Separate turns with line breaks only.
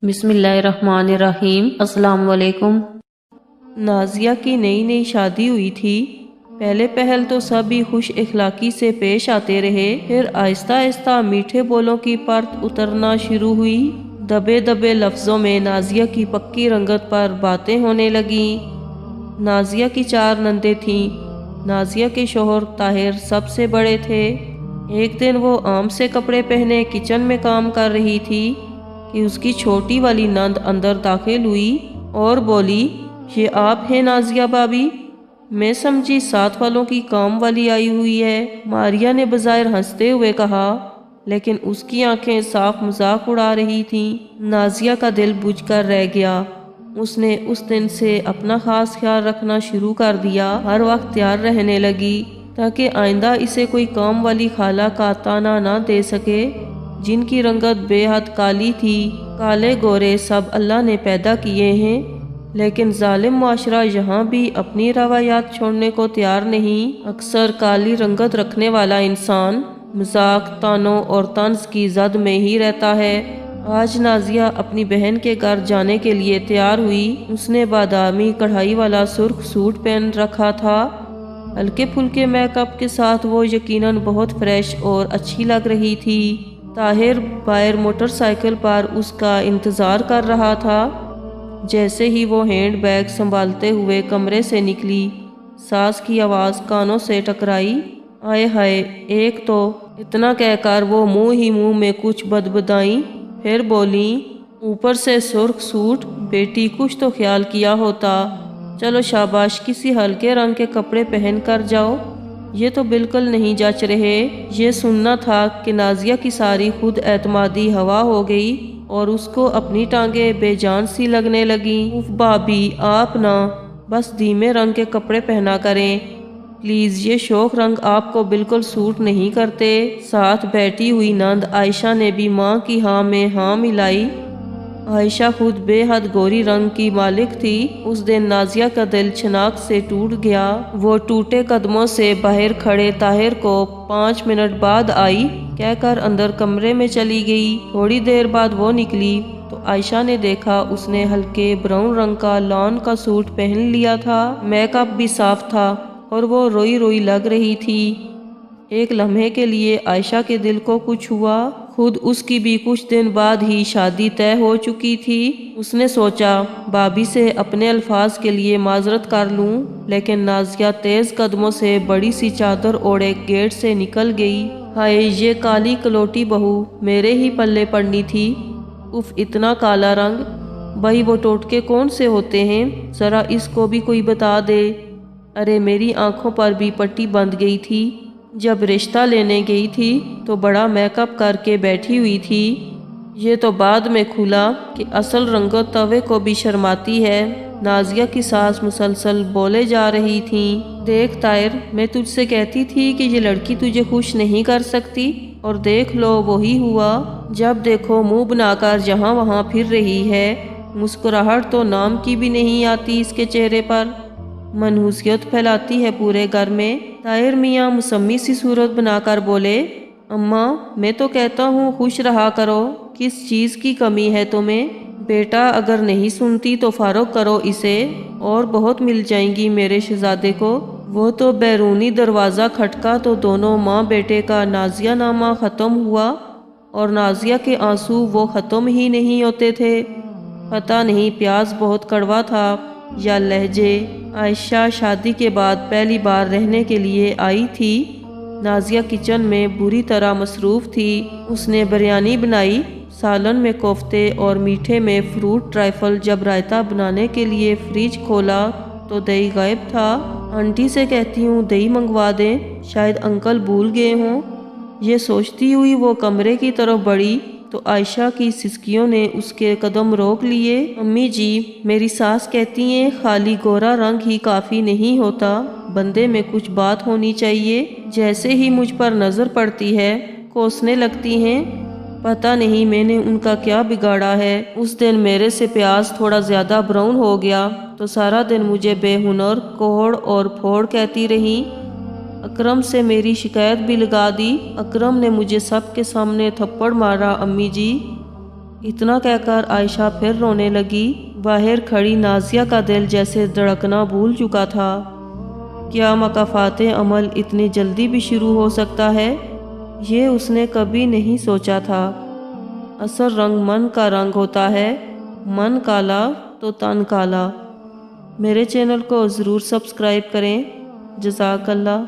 بسم اللہ الرحمن الرحیم۔ السلام علیکم۔ نازیہ کی نئی شادی ہوئی تھی۔ پہلے پہل تو سبھی خوش اخلاقی سے پیش آتے رہے، پھر آہستہ آہستہ میٹھے بولوں کی پرت اترنا شروع ہوئی۔ دبے دبے لفظوں میں نازیہ کی پکی رنگت پر باتیں ہونے لگیں۔ نازیہ کی 4 نندیں تھیں۔ نازیہ کے شوہر طاہر سب سے بڑے تھے۔ ایک دن وہ عام سے کپڑے پہنے کچن میں کام کر رہی تھی کہ اس کی چھوٹی والی نند اندر داخل ہوئی اور بولی، یہ آپ ہیں نازیہ بابی؟ میں سمجھی ساتھ والوں کی کام والی آئی ہوئی ہے۔ ماریا نے بظاہر ہنستے ہوئے کہا، لیکن اس کی آنکھیں صاف مذاق اڑا رہی تھیں۔ نازیہ کا دل بجھ کر رہ گیا۔ اس نے اس دن سے اپنا خاص خیال رکھنا شروع کر دیا، ہر وقت تیار رہنے لگی تاکہ آئندہ اسے کوئی کام والی خالہ کا طعنہ نہ دے سکے، جن کی رنگت بے حد کالی تھی۔ کالے گورے سب اللہ نے پیدا کیے ہیں، لیکن ظالم معاشرہ یہاں بھی اپنی روایات چھوڑنے کو تیار نہیں۔ اکثر کالی رنگت رکھنے والا انسان مذاق، طعنوں اور طنز کی زد میں ہی رہتا ہے۔ آج نازیہ اپنی بہن کے گھر جانے کے لیے تیار ہوئی۔ اس نے بادامی کڑھائی والا سرخ سوٹ پہن رکھا تھا۔ ہلکے پھلکے میک اپ کے ساتھ وہ یقیناً بہت فریش اور اچھی لگ رہی تھی۔ طاہر باہر موٹر سائیکل پر اس کا انتظار کر رہا تھا۔ جیسے ہی وہ ہینڈ بیگ سنبھالتے ہوئے کمرے سے نکلی، ساس کی آواز کانوں سے ٹکرائی، آئے ہائے ایک تو! اتنا کہہ کر وہ منہ ہی منہ میں کچھ بدبدائیں، پھر بولیں، اوپر سے سرخ سوٹ! بیٹی کچھ تو خیال کیا ہوتا۔ چلو شاباش، کسی ہلکے رنگ کے کپڑے پہن کر جاؤ، یہ تو بالکل نہیں جچ رہے۔ یہ سننا تھا کہ نازیہ کی ساری خود اعتمادی ہوا ہو گئی اور اس کو اپنی ٹانگیں بے جان سی لگنے لگیں۔ اف بھابی، آپ نہ بس دھیمے رنگ کے کپڑے پہنا کریں پلیز، یہ شوخ رنگ آپ کو بالکل سوٹ نہیں کرتے۔ ساتھ بیٹھی ہوئی نند عائشہ نے بھی ماں کی ہاں میں ہاں ملائی۔ عائشہ خود بے حد گوری رنگ کی مالک تھی۔ اس دن نازیہ کا دل چھناک سے ٹوٹ گیا۔ وہ ٹوٹے قدموں سے باہر کھڑے طاہر کو 5 منٹ بعد آئی کہہ کر اندر کمرے میں چلی گئی۔ تھوڑی دیر بعد وہ نکلی تو عائشہ نے دیکھا اس نے ہلکے براؤن رنگ کا لان کا سوٹ پہن لیا تھا۔ میک اپ بھی صاف تھا اور وہ روئی روئی لگ رہی تھی۔ ایک لمحے کے لیے عائشہ کے دل کو کچھ ہوا۔ خود اس کی بھی کچھ دن بعد ہی شادی طے ہو چکی تھی۔ اس نے سوچا بھابی سے اپنے الفاظ کے لیے معذرت کر لوں، لیکن نازیہ تیز قدموں سے بڑی سی چادر اوڑھے گیٹ سے نکل گئی۔ ہائے، یہ کالی کلوٹی بہو میرے ہی پلے پڑنی تھی۔ اف، اتنا کالا رنگ! بھائی وہ ٹوٹکے کون سے ہوتے ہیں؟ ذرا اس کو بھی کوئی بتا دے۔ ارے میری آنکھوں پر بھی پٹی بندھ گئی تھی۔ جب رشتہ لینے گئی تھی تو بڑا میک اپ کر کے بیٹھی ہوئی تھی۔ یہ تو بعد میں کھلا کہ اصل رنگت توے کو بھی شرماتی ہے۔ نازیہ کی ساس مسلسل بولے جا رہی تھیں، دیکھ طاہر، میں تجھ سے کہتی تھی کہ یہ لڑکی تجھے خوش نہیں کر سکتی، اور دیکھ لو وہی ہوا۔ جب دیکھو منہ بنا کر جہاں وہاں پھر رہی ہے، مسکراہٹ تو نام کی بھی نہیں آتی اس کے چہرے پر، منحوسیت پھیلاتی ہے پورے گھر میں۔ طاہر میاں مسمی سی صورت بنا کر بولے، اماں میں تو کہتا ہوں خوش رہا کرو، کس چیز کی کمی ہے تمہیں؟ بیٹا اگر نہیں سنتی تو فارغ کرو اسے، اور بہت مل جائیں گی میرے شہزادے کو۔ وہ تو بیرونی دروازہ کھٹکا تو دونوں ماں بیٹے کا نازیہ نامہ ختم ہوا، اور نازیہ کے آنسو وہ ختم ہی نہیں ہوتے تھے۔ پتہ نہیں پیاز بہت کڑوا تھا یا لہجے۔ عائشہ شادی کے بعد پہلی بار رہنے کے لیے آئی تھی۔ نازیہ کچن میں بری طرح مصروف تھی۔ اس نے بریانی بنائی، سالن میں کوفتے اور میٹھے میں فروٹ ٹرائفل۔ جب رائتا بنانے کے لیے فریج کھولا تو دہی غائب تھا۔ آنٹی سے کہتی ہوں دہی منگوا دیں، شاید انکل بھول گئے ہوں۔ یہ سوچتی ہوئی وہ کمرے کی طرف بڑھی تو عائشہ کی سسکیوں نے اس کے قدم روک لیے۔ امی جی، میری ساس کہتی ہیں خالی گورا رنگ ہی کافی نہیں ہوتا، بندے میں کچھ بات ہونی چاہیے۔ جیسے ہی مجھ پر نظر پڑتی ہے کوسنے لگتی ہیں۔ پتہ نہیں میں نے ان کا کیا بگاڑا ہے۔ اس دن میرے سے پیاز تھوڑا زیادہ براؤن ہو گیا تو سارا دن مجھے بے ہنر، کوڑ اور پھوڑ کہتی رہیں۔ اکرم سے میری شکایت بھی لگا دی۔ اکرم نے مجھے سب کے سامنے تھپڑ مارا۔ امی جی اتنا کہہ کر عائشہ پھر رونے لگی۔ باہر کھڑی نازیہ کا دل جیسے دھڑکنا بھول چکا تھا۔ کیا مکافات عمل اتنی جلدی بھی شروع ہو سکتا ہے؟ یہ اس نے کبھی نہیں سوچا تھا۔ اصل رنگ من کا رنگ ہوتا ہے، من کالا تو تن کالا۔ میرے چینل کو ضرور سبسکرائب کریں۔ جزاک اللہ۔